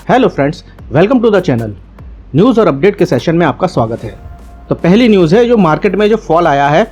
Hello friends, welcome to the channel. News और update के session में आपका स्वागत है। तो पहली न्यूज़ है, जो मार्केट में जो फॉल आया है,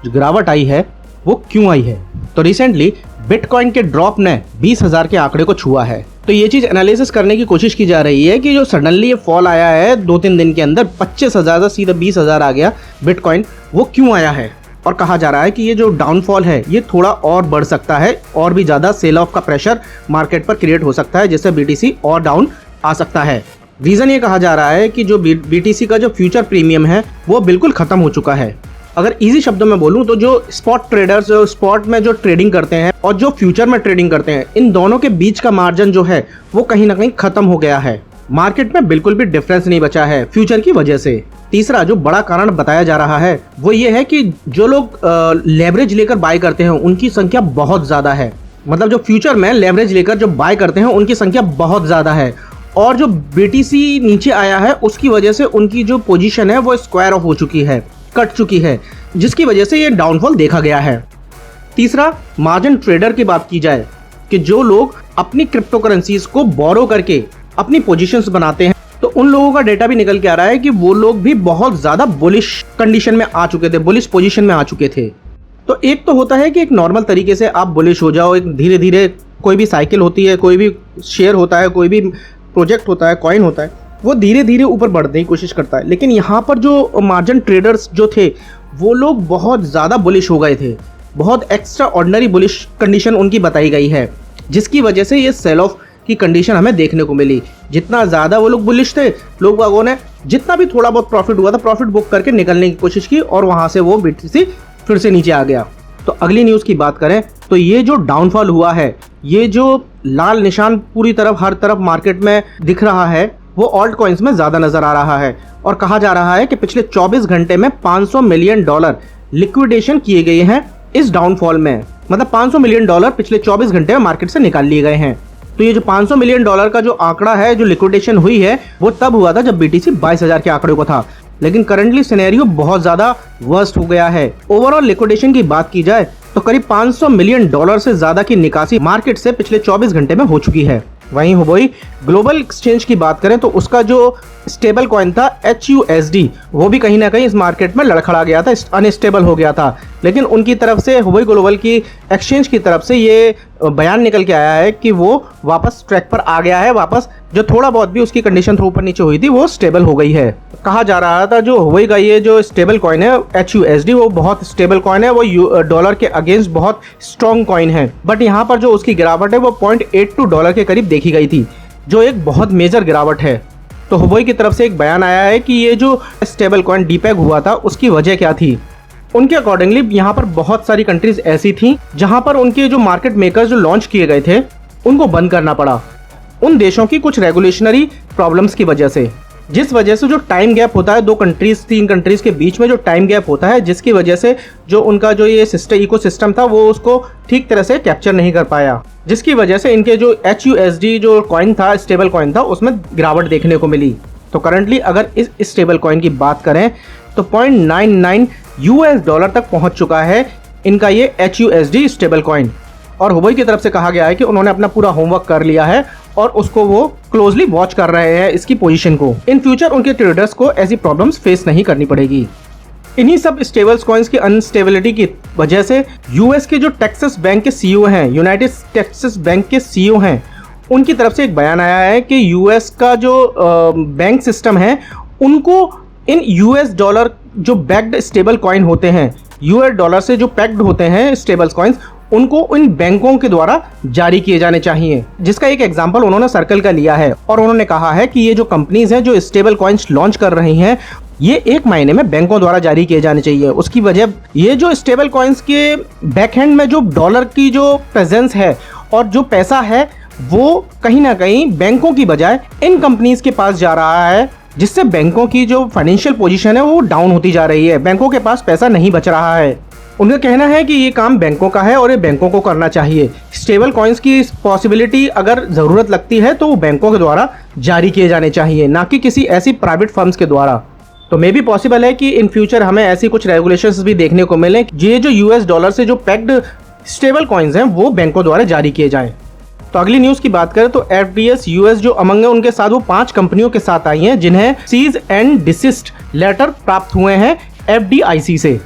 जो गिरावट आई है, वो क्यों आई है। तो रिसेंटली बिटकॉइन के ड्रॉप ने 20,000 के आंकड़े को छुआ है। तो ये चीज़ एनालिसिस करने की कोशिश की जा रही है कि जो सडनली ये फॉल आया है 2-3 दिन के अंदर 25,000 से सीधा 20,000 आ गया बिटकॉइन, वो क्यों आया है। और कहा जा रहा है कि ये जो डाउनफॉल है ये थोड़ा और बढ़ सकता है, और भी ज़्यादा सेल ऑफ का प्रेशर मार्केट पर क्रिएट हो सकता है, जिससे बीटीसी और डाउन आ सकता है। रीज़न ये कहा जा रहा है कि जो बीटीसी का जो फ्यूचर प्रीमियम है वो बिल्कुल ख़त्म हो चुका है। अगर इजी शब्दों में बोलूं तो जो स्पॉट ट्रेडर्स जो स्पॉट में जो ट्रेडिंग करते हैं और जो फ्यूचर में ट्रेडिंग करते हैं, इन दोनों के बीच का मार्जिन जो है वो कहीं ना कहीं ख़त्म हो गया है। मार्केट में बिल्कुल भी डिफरेंस नहीं बचा है फ्यूचर की वजह से। तीसरा जो बड़ा कारण बताया जा रहा है वो ये है कि जो लोग लेवरेज लेकर बाय करते हैं उनकी संख्या बहुत ज़्यादा है। मतलब जो फ्यूचर में लेवरेज लेकर जो बाय करते हैं उनकी संख्या बहुत ज़्यादा है, और जो बीटीसी नीचे आया है उसकी वजह से उनकी जो पोजीशन है वो स्क्वायर ऑफ हो चुकी है, कट चुकी है, जिसकी वजह से ये डाउनफॉल देखा गया है। तीसरा, मार्जिन ट्रेडर की बात की जाए कि जो लोग अपनी क्रिप्टो करेंसीज को बोरो करके अपनी पोजीशंस बनाते हैं, तो उन लोगों का डेटा भी निकल के आ रहा है कि वो लोग भी बहुत ज़्यादा बुलिश कंडीशन में आ चुके थे, बुलिश पोजीशन में आ चुके थे। तो एक तो होता है कि एक नॉर्मल तरीके से आप बुलिश हो जाओ, एक धीरे धीरे कोई भी साइकिल होती है, कोई भी शेयर होता है, कोई भी प्रोजेक्ट होता है, कॉइन होता है, वो धीरे धीरे ऊपर बढ़ने की कोशिश करता है। लेकिन यहाँ पर जो मार्जिन ट्रेडर्स जो थे वो लोग बहुत ज़्यादा बुलिश हो गए थे, बहुत एक्स्ट्रा ऑर्डिनरी बुलिश कंडीशन उनकी बताई गई है, जिसकी वजह से ये सेल ऑफ की कंडीशन हमें देखने को मिली। जितना ज़्यादा वो लोग बुलिश थे, लोग बागों ने जितना भी थोड़ा बहुत प्रॉफिट हुआ था प्रॉफिट बुक करके निकलने की कोशिश की, और वहाँ से वो बीटीसी फिर से नीचे आ गया। तो अगली न्यूज़ की बात करें तो ये जो डाउनफॉल हुआ है, ये जो लाल निशान पूरी तरफ हर तरफ मार्केट में दिख रहा है, वो ऑल्ट कॉइन्स में ज़्यादा नज़र आ रहा है। और कहा जा रहा है कि पिछले 24 घंटे में $500 मिलियन लिक्विडेशन किए गए हैं इस डाउनफॉल में। मतलब $500 मिलियन पिछले 24 घंटे में मार्केट से निकाल लिए गए हैं। तो ये जो $500 मिलियन का जो आंकड़ा है, जो लिक्विडेशन हुई है, वो तब हुआ था जब बीटीसी 22,000 के आंकड़े को था। लेकिन करंटली सिनेरियो बहुत ज़्यादा वर्स्ट हो गया है। ओवरऑल लिक्विडेशन की बात की जाए तो करीब $500 मिलियन से ज़्यादा की निकासी मार्केट से पिछले 24 घंटे में हो चुकी है। वहीं हुबई ग्लोबल एक्सचेंज की बात करें तो उसका जो स्टेबल कॉइन था HUSD, वो भी कहीं ना कहीं इस मार्केट में लड़खड़ा गया था, अनस्टेबल हो गया था। लेकिन उनकी तरफ से, हुबई ग्लोबल की एक्सचेंज की तरफ से ये बयान निकल के आया है कि वो वापस ट्रैक पर आ गया है, वापस जो थोड़ा बहुत भी उसकी कंडीशन थोड़ा ऊपर नीचे हुई थी वो स्टेबल हो गई है। कहा जा रहा था जो हुबई का ये जो स्टेबल कॉइन है HUSD, वो बहुत स्टेबल कॉइन है, वो डॉलर के अगेंस्ट बहुत स्ट्रॉन्ग कॉइन है। बट यहाँ पर जो उसकी गिरावट है वो $0.82 के करीब देखी गई थी, जो एक बहुत मेजर गिरावट है। तो हुबई की तरफ से एक बयान आया है कि ये जो स्टेबल कॉइन डीपेग हुआ था उसकी वजह क्या थी। उनके अकॉर्डिंगली यहाँ पर बहुत सारी कंट्रीज ऐसी थी जहाँ पर उनके जो मार्केट मेकर्स जो लॉन्च किए गए थे उनको बंद करना पड़ा, उन देशों की कुछ रेगुलेशनरी प्रॉब्लम्स की वजह से, जिस वजह से जो टाइम गैप होता है 2 कंट्रीज 3 कंट्रीज के बीच में जो टाइम गैप होता है, जिसकी वजह से जो उनका जो ये इकोसिस्टम था वो उसको ठीक तरह से कैप्चर नहीं कर पाया, जिसकी वजह से इनके जो HUSD जो कॉइन था, स्टेबल कॉइन था, उसमें गिरावट देखने को मिली। तो करंटली अगर इस स्टेबल कॉइन की बात करें तो $0.99 तक पहुंच चुका है इनका ये HUSD स्टेबल कॉइन। और हुबई की तरफ से कहा गया है कि उन्होंने अपना पूरा होमवर्क कर लिया है और उसको वो क्लोजली वॉच कर रहे हैं इसकी पोजीशन को। इन फ्यूचर उनके ट्रेडर्स को ऐसी प्रॉब्लम्स फेस नहीं करनी पड़ेगी। इन्हीं सब स्टेबल कॉइन्स की अनस्टेबिलिटी की वजह से यूएस के जो टेक्सास बैंक के CEO हैं, यूनाइटेड टेक्सास बैंक के CEO हैं, उनकी तरफ से एक बयान आया है कि यूएस का जो बैंक सिस्टम है उनको इन US डॉलर जो बैक्ड स्टेबल कॉइन होते हैं, US डॉलर से जो पैक्ड होते हैं स्टेबल कॉइन्स, उनको इन बैंकों के द्वारा जारी किए जाने चाहिए। जिसका एक एग्जांपल उन्होंने सर्कल का लिया है, और उन्होंने कहा है कि ये जो कंपनीज हैं जो स्टेबल कॉइन्स लॉन्च कर रही हैं, ये 1 महीने में बैंकों द्वारा जारी किए जाने चाहिए। उसकी वजह ये जो स्टेबल कॉइन्स के बैकहैंड में जो डॉलर की जो प्रेजेंस है और जो पैसा है वो कहीं ना कहीं बैंकों की बजाय इन कंपनीज के पास जा रहा है, जिससे बैंकों की जो फाइनेंशियल पोजीशन है वो डाउन होती जा रही है। बैंकों के पास पैसा नहीं बच रहा है। उनका कहना है कि ये काम बैंकों का है और ये बैंकों को करना चाहिए। स्टेबल कॉइन्स की पॉसिबिलिटी अगर ज़रूरत लगती है तो वो बैंकों के द्वारा जारी किए जाने चाहिए, ना कि किसी ऐसी प्राइवेट फर्म्स के द्वारा। तो मे भी पॉसिबल है कि इन फ्यूचर हमें ऐसी कुछ रेगुलेशंस भी देखने को मिले, ये जो US डॉलर से जो पैक्ड स्टेबल कॉइन्स हैं वो बैंकों द्वारा जारी किए जाएं। तो अगली न्यूज की बात करें तो FDS US जो अमंग है उनके साथ वो 5 कंपनियों के साथ आई हैं जिन्हें सीज एंड डिसिस्ट लेटर प्राप्त हुए हैं FDIC से।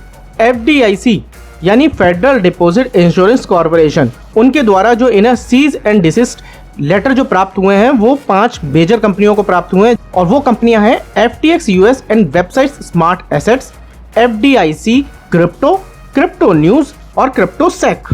FDIC यानी फेडरल डिपॉजिट इंश्योरेंस कॉर्पोरेशन, उनके द्वारा जो इन्हें सीज एंड डिसिस्ट लेटर जो प्राप्त हुए हैं वो 5 मेजर कंपनियों को प्राप्त हुए हैं और वो कंपनियां हैं FTX US and websites smart assets, FDIC crypto, crypto news और क्रिप्टो सेक।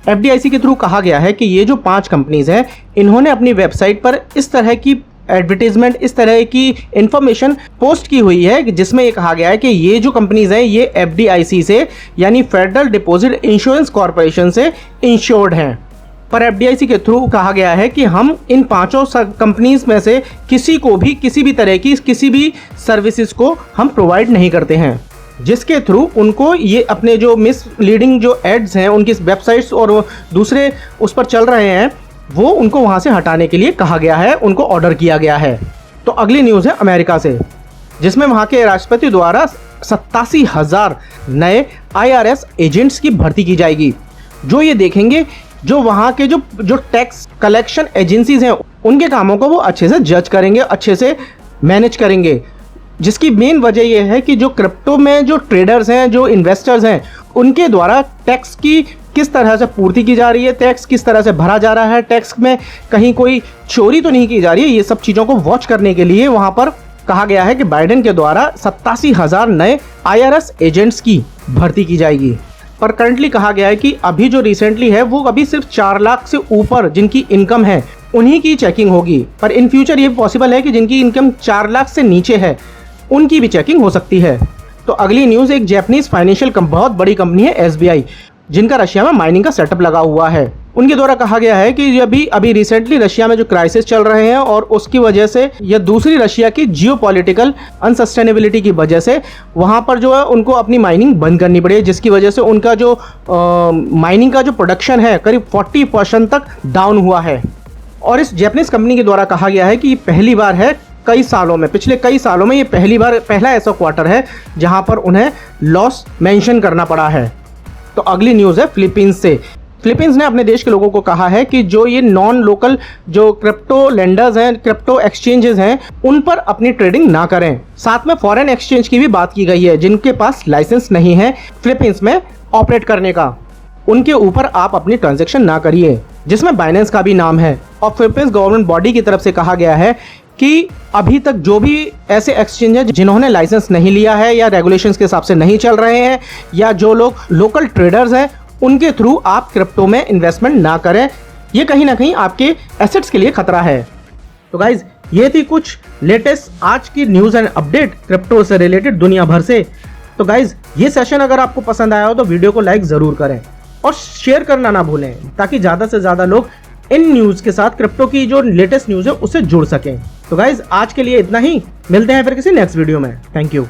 FDIC के थ्रू कहा गया है कि ये जो 5 कंपनीज हैं इन्होंने अपनी वेबसाइट पर इस तरह की एडवर्टीजमेंट, इस तरह की इंफॉर्मेशन पोस्ट की हुई है जिसमें ये कहा गया है कि ये जो कंपनीज हैं ये FDIC से यानी फेडरल डिपॉजिट इंश्योरेंस कॉर्पोरेशन से इंश्योर्ड हैं। पर FDIC के थ्रू कहा गया है कि हम इन 5 कंपनीज में से किसी को भी किसी भी तरह की किसी भी सर्विसेज को हम प्रोवाइड नहीं करते हैं, जिसके थ्रू उनको ये अपने जो मिसलीडिंग जो एड्स हैं उनकी वेबसाइट्स और दूसरे उस पर चल रहे हैं वो उनको वहां से हटाने के लिए कहा गया है, उनको ऑर्डर किया गया है। तो अगली न्यूज़ है अमेरिका से, जिसमें वहां के राष्ट्रपति द्वारा 87,000 नए IRS एजेंट्स की भर्ती की जाएगी, जो ये देखेंगे जो वहाँ के जो टैक्स कलेक्शन एजेंसीज हैं उनके कामों को वो अच्छे से जज करेंगे, अच्छे से मैनेज करेंगे। जिसकी मेन वजह यह है कि जो क्रिप्टो में जो ट्रेडर्स हैं, जो इन्वेस्टर्स हैं, उनके द्वारा टैक्स की किस तरह से पूर्ति की जा रही है, टैक्स किस तरह से भरा जा रहा है, टैक्स में कहीं कोई चोरी तो नहीं की जा रही है, ये सब चीज़ों को वॉच करने के लिए वहाँ पर कहा गया है कि बाइडेन के द्वारा 87,000 नए IRS एजेंट्स की भर्ती की जाएगी। पर करंटली कहा गया है कि अभी जो रिसेंटली है वो अभी सिर्फ 4 लाख से ऊपर जिनकी इनकम है उन्हीं की चेकिंग होगी, पर इन फ्यूचर ये पॉसिबल है कि जिनकी इनकम 4 लाख से नीचे है उनकी भी चेकिंग हो सकती है। तो अगली न्यूज़ एक जैपनीज फाइनेंशियल बहुत बड़ी कंपनी है SBI, जिनका रशिया में माइनिंग का सेटअप लगा हुआ है। उनके द्वारा कहा गया है कि अभी रिसेंटली रशिया में जो क्राइसिस चल रहे हैं और उसकी वजह से या दूसरी रशिया की जियोपॉलिटिकल अनसस्टेनेबिलिटी की वजह से वहाँ पर जो है उनको अपनी माइनिंग बंद करनी पड़ी है, जिसकी वजह से उनका जो माइनिंग का जो प्रोडक्शन है करीब 40% तक डाउन हुआ है। और इस जैपनीज कंपनी के द्वारा कहा गया है कि पहली बार है कई सालों में, पिछले कई सालों में ये पहला ऐसा क्वार्टर है जहां पर उन्हें लॉस मेंशन करना पड़ा है। तो अगली न्यूज़ है फिलीपींस से। फिलीपींस ने अपने देश के लोगों को कहा है कि जो ये नॉन लोकल जो क्रिप्टो लेंडर्स हैं, क्रिप्टो एक्सचेंजेस हैं, उन पर अपनी ट्रेडिंग ना करें। साथ में फॉरेन एक्सचेंज की भी बात की गई है जिनके पास लाइसेंस नहीं है फिलीपींस में ऑपरेट करने का, उनके ऊपर आप अपनी ट्रांजैक्शन ना करिए, जिसमें बाइनेंस का भी नाम है। और फिलीपींस गवर्नमेंट बॉडी की तरफ से कहा गया है कि अभी तक जो भी ऐसे एक्सचेंज है जिन्होंने लाइसेंस नहीं लिया है या रेगुलेशंस के हिसाब से नहीं चल रहे हैं या जो लोग लोकल ट्रेडर्स हैं उनके थ्रू आप क्रिप्टो में इन्वेस्टमेंट ना करें, ये कहीं ना कहीं आपके एसेट्स के लिए खतरा है। तो गाइज ये थी कुछ लेटेस्ट आज की न्यूज़ एंड अपडेट क्रिप्टो से रिलेटेड दुनिया भर से। तो गाइज ये सेशन अगर आपको पसंद आया हो तो वीडियो को लाइक ज़रूर करें और शेयर करना ना भूलें ताकि ज़्यादा से ज़्यादा लोग इन न्यूज़ के साथ क्रिप्टो की जो लेटेस्ट न्यूज़ है उससे जुड़ सकें। तो गाइज आज के लिए इतना ही, मिलते हैं फिर किसी नेक्स्ट वीडियो में। Thank you.